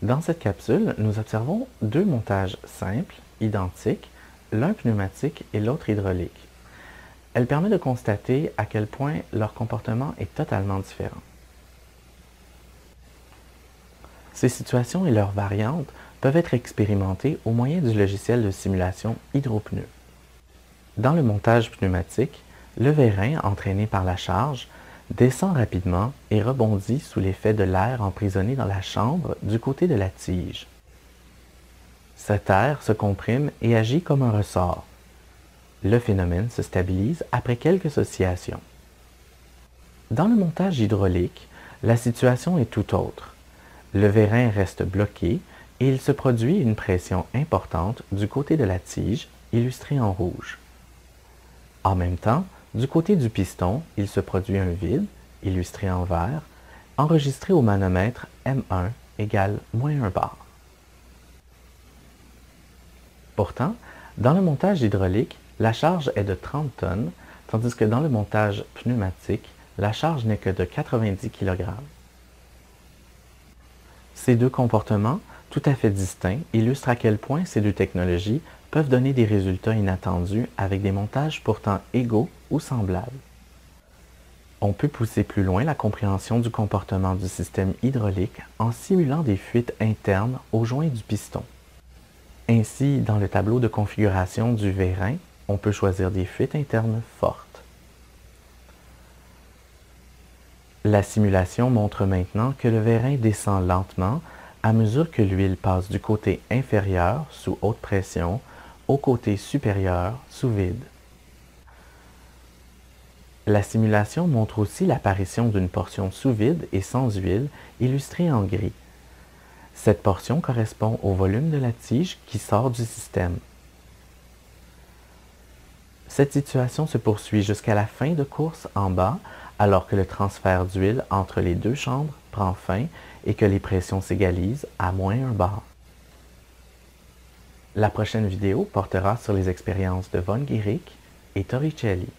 Dans cette capsule, nous observons deux montages simples, identiques, l'un pneumatique et l'autre hydraulique. Elle permet de constater à quel point leur comportement est totalement différent. Ces situations et leurs variantes peuvent être expérimentées au moyen du logiciel de simulation Hydropneu. Dans le montage pneumatique, le vérin, entraîné par la charge, descend rapidement et rebondit sous l'effet de l'air emprisonné dans la chambre du côté de la tige. Cet air se comprime et agit comme un ressort. Le phénomène se stabilise après quelques oscillations. Dans le montage hydraulique, la situation est tout autre. Le vérin reste bloqué et il se produit une pression importante du côté de la tige, illustrée en rouge. En même temps, du côté du piston, il se produit un vide, illustré en vert, enregistré au manomètre M1 égale -1 bar. Pourtant, dans le montage hydraulique, la charge est de 30 tonnes, tandis que dans le montage pneumatique, la charge n'est que de 90 kg. Ces deux comportements, tout à fait distincts, illustrent à quel point ces deux technologies peuvent donner des résultats inattendus avec des montages pourtant égaux ou semblables. On peut pousser plus loin la compréhension du comportement du système hydraulique en simulant des fuites internes aux joints du piston. Ainsi, dans le tableau de configuration du vérin, on peut choisir des fuites internes fortes. La simulation montre maintenant que le vérin descend lentement à mesure que l'huile passe du côté inférieur, sous haute pression, au côté supérieur, sous vide. La simulation montre aussi l'apparition d'une portion sous vide et sans huile, illustrée en gris. Cette portion correspond au volume de la tige qui sort du système. Cette situation se poursuit jusqu'à la fin de course en bas, alors que le transfert d'huile entre les deux chambres prend fin et que les pressions s'égalisent à -1 bar. La prochaine vidéo portera sur les expériences de von Guericke et Torricelli.